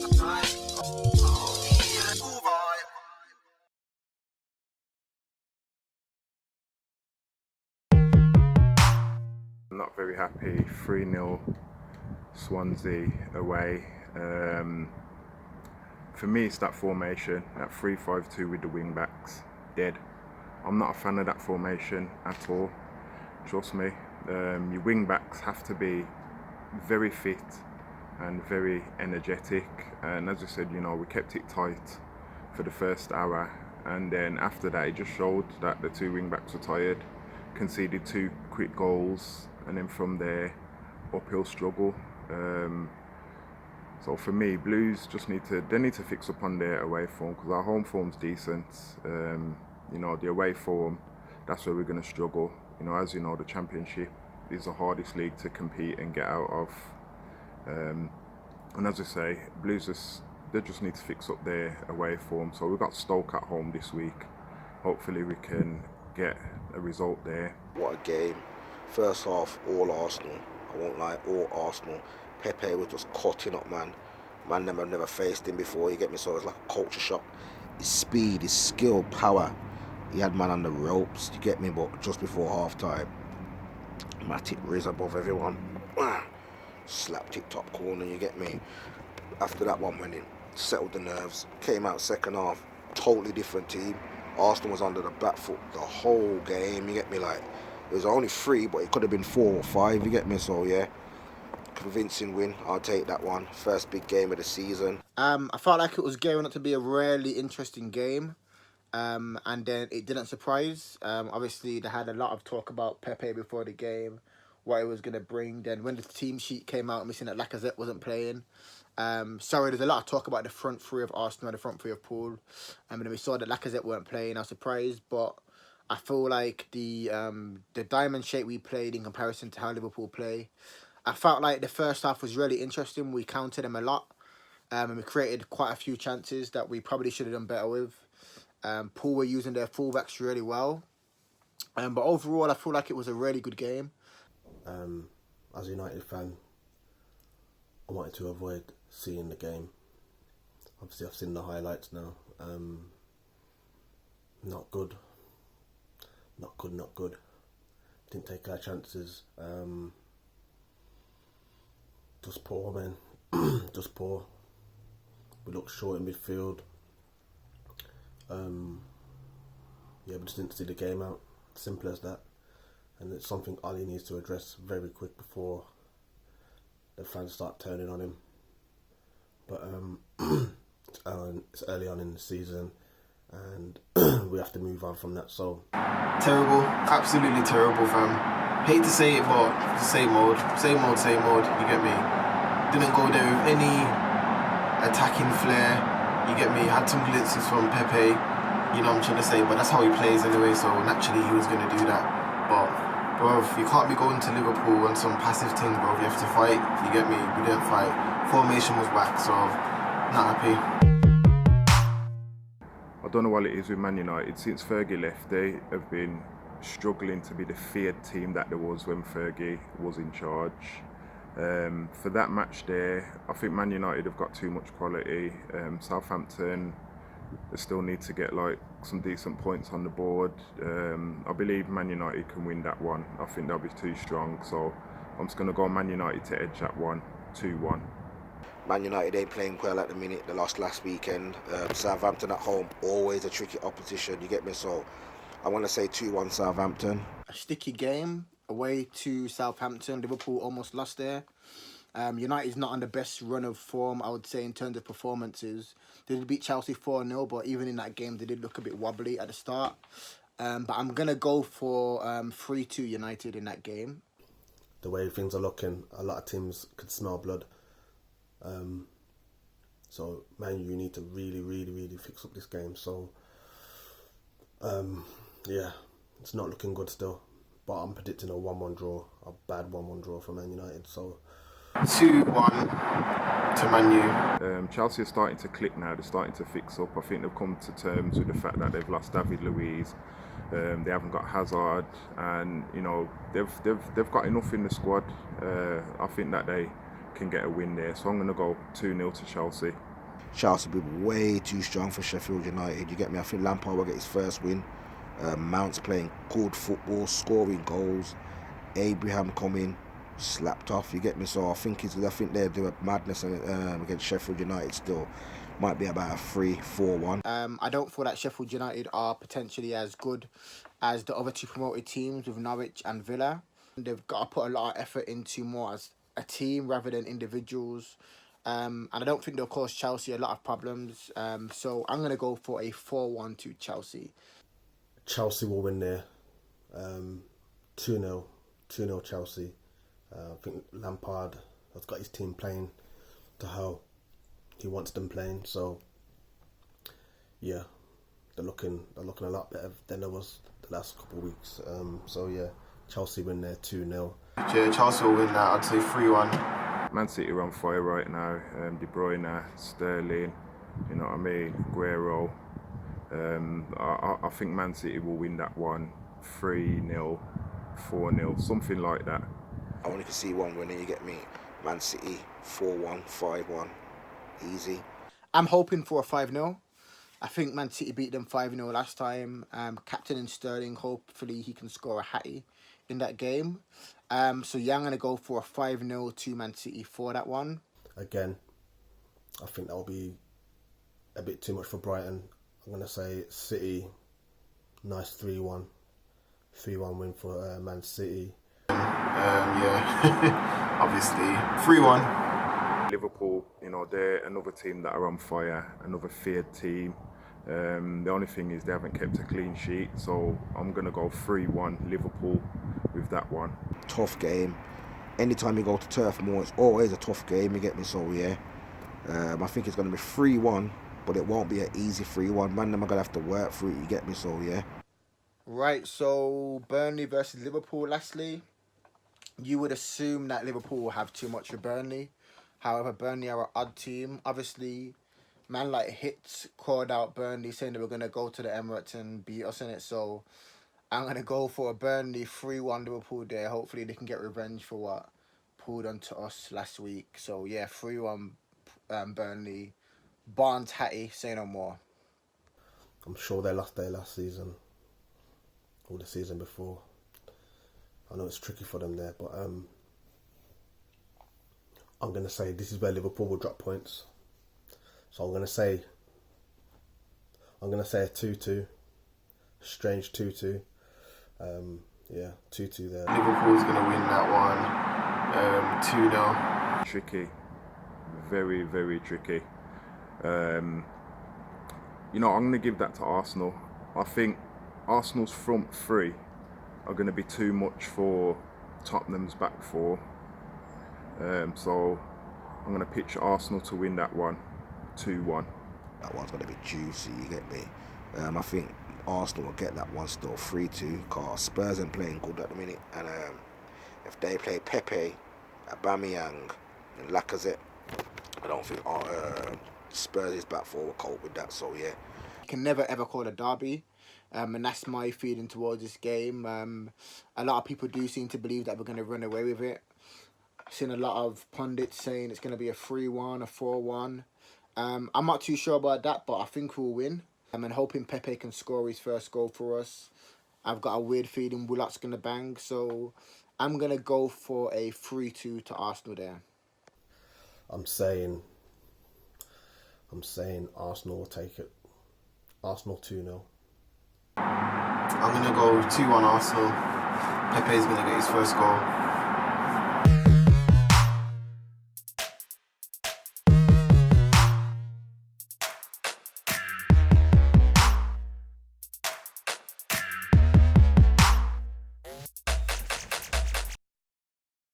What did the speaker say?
I'm not very happy. 3-0 Swansea away. For me, it's that formation, that 3-5-2 with the wing backs. Dead. I'm not a fan of that formation at all. Trust me. Your wing backs have to be very fit and very energetic. And as I said, you know, we kept it tight for the first hour, and then after that, it just showed that the two wing backs were tired. Conceded 2 quick goals, and then from there, uphill struggle. So for me, Blues just need to fix up on their away form, because our home form's decent. You know, the away form, that's where we're going to struggle. You know, as you know, the Championship is the hardest league to compete and get out of. And as I say, Blues they just need to fix up their away form. So we've got Stoke at home this week. Hopefully we can get a result there. What a game. First half, all Arsenal. I won't lie, all Arsenal. Pepe was just cutting up, man. Man, never faced him before, you get me? So it's like a culture shock. His speed, his skill, power. He had man on the ropes, you get me? But just before half time, Matic raised above everyone. Slapped it top corner, you get me? After that one went in, settled the nerves, came out second half, totally different team. Arsenal was under the back foot the whole game, you get me? Like, it was only 3, but it could have been 4 or 5, you get me? So yeah, convincing win, I'll take that one. First big game of the season. I felt like it was gearing up to be a really interesting game, and then it didn't surprise. Obviously, they had a lot of talk about Pepe before the game, what it was going to bring. Then when the team sheet came out, missing that Lacazette wasn't playing. Sorry, there's a lot of talk about the front three of Arsenal, the front three of Poole. And we saw that Lacazette weren't playing. I was surprised, but I feel like the diamond shape we played in comparison to how Liverpool play, I felt like the first half was really interesting. We counted them a lot, and we created quite a few chances that we probably should have done better with. Poole were using their fullbacks really well, but overall, I feel like it was a really good game. As a United fan, I wanted to avoid seeing the game. Obviously, I've seen the highlights now. Not good. Not good. Didn't take our chances. Just poor, man. Just poor. We looked short in midfield. Yeah, we just didn't see the game out. Simple as that. And it's something Ali needs to address very quick before the fans start turning on him. But it's early on in the season, and we have to move on from that. So terrible, absolutely terrible, fam. Hate to say it, but same old. You get me? Didn't go there with any attacking flair. You get me? Had some glimpses from Pepe. You know what I'm trying to say, but that's how he plays anyway. So naturally, he was going to do that. But bro, you can't be going to Liverpool on some passive thing, bro. You have to fight. You get me? We didn't fight. Formation was back, so not happy. I don't know what it is with Man United. Since Fergie left, they have been struggling to be the feared team that there was when Fergie was in charge. For that match there, I think Man United have got too much quality. Southampton, they still need to get like some decent points on the board. I believe Man United can win that one. I think they'll be too strong, so I'm just going to go Man United to edge that one, 2-1. Man United ain't playing well at the minute. They lost last weekend. Southampton at home, always a tricky opposition, you get me? So I want to say 2-1 Southampton. A sticky game away to Southampton. Liverpool almost lost there. United's not on the best run of form, I would say, in terms of performances. They did beat Chelsea 4-0, but even in that game, they did look a bit wobbly at the start. But I'm going to go for 3-2 United in that game. The way things are looking, a lot of teams could smell blood. So, Man U need to really fix up this game. So, yeah, it's not looking good still. But I'm predicting a 1-1 draw, a bad 1-1 draw for Man United. So 2-1 to Man U. Chelsea are starting to click now. They're starting to fix up. I think they've come to terms with the fact that they've lost David Luiz. They haven't got Hazard, and you know they've got enough in the squad. I think that they can get a win there. So I'm going to go 2-0 to Chelsea. Chelsea will be way too strong for Sheffield United. You get me? I think Lampard will get his first win. Mount's playing good football, scoring goals. Abraham coming, slapped off. You get me? So I think they'll do a madness against Sheffield United. Still, might be about a 3-4-1. I don't feel that Sheffield United are potentially as good as the other two promoted teams with Norwich and Villa. They've got to put a lot of effort into more as a team rather than individuals. And I don't think they'll cause Chelsea a lot of problems. So I'm going to go for a 4-1 to Chelsea. Chelsea will win there. 2-0. 2-0 Chelsea. I think Lampard has got his team playing to how he wants them playing. So, yeah, they're looking a lot better than it was the last couple of weeks. So, yeah, Chelsea win there 2-0. Yeah, Chelsea will win that. I'd say 3-1. Man City are on fire right now. De Bruyne, Sterling, you know what I mean, Aguero. I think Man City will win that one 3-0, 4-0, something like that. I only can see one winning, you get me? Man City 4-1, 5-1, easy. I'm hoping for a 5-0. I think Man City beat them 5-0 last time. Captain and Sterling, hopefully he can score a hattie in that game. So yeah, I'm going to go for a 5-0 to Man City for that one. Again, I think that will be a bit too much for Brighton. I'm going to say City, nice 3-1. 3-1 win for Man City. Yeah, obviously 3-1. Liverpool, you know, they're another team that are on fire, another feared team. The only thing is they haven't kept a clean sheet, so I'm going to go 3-1 Liverpool with that one. Tough game. Anytime you go to Turf Moor, it's always a tough game, you get me? So yeah, I think it's going to be 3-1, but it won't be an easy 3-1. Man, them are going to have to work through it, you get me? So yeah. Right, so Burnley versus Liverpool lastly. You would assume that Liverpool will have too much for Burnley. However, Burnley are an odd team. Obviously, man like Hits called out Burnley saying they were going to go to the Emirates and beat us in it. So I'm going to go for a Burnley 3-1 Liverpool there. Hopefully they can get revenge for what pulled onto us last week. So yeah, 3-1 Burnley. Barnes Hattie, say no more. I'm sure they lost their last season or the season before. I know it's tricky for them there, but I'm going to say this is where Liverpool will drop points. So I'm going to say a 2-2, strange 2-2. Yeah, 2-2 there. Liverpool's going to win that one 2-0. Tricky, very, very tricky. You know, I'm going to give that to Arsenal. I think Arsenal's front three are going to be too much for Tottenham's back four. So I'm going to pitch Arsenal to win that one 2-1. That one's going to be juicy, you get me? I think Arsenal will get that one still 3-2, because Spurs ain't playing good at the minute. And if they play Pepe, Aubameyang and Lacazette, I don't think Spurs' back four will cope with that. So yeah. You can never ever call a derby. And that's my feeling towards this game. A lot of people do seem to believe that we're going to run away with it. I've seen a lot of pundits saying it's going to be a 3-1, a 4-1. I'm not too sure about that, but I think we'll win. I'm hoping Pepe can score his first goal for us. I've got a weird feeling Willock's going to bang, so I'm going to go for a 3-2 to Arsenal there. I'm saying Arsenal will take it. Arsenal 2-0. I'm going to go 2-1 Arsenal. Pepe's going to get his first goal.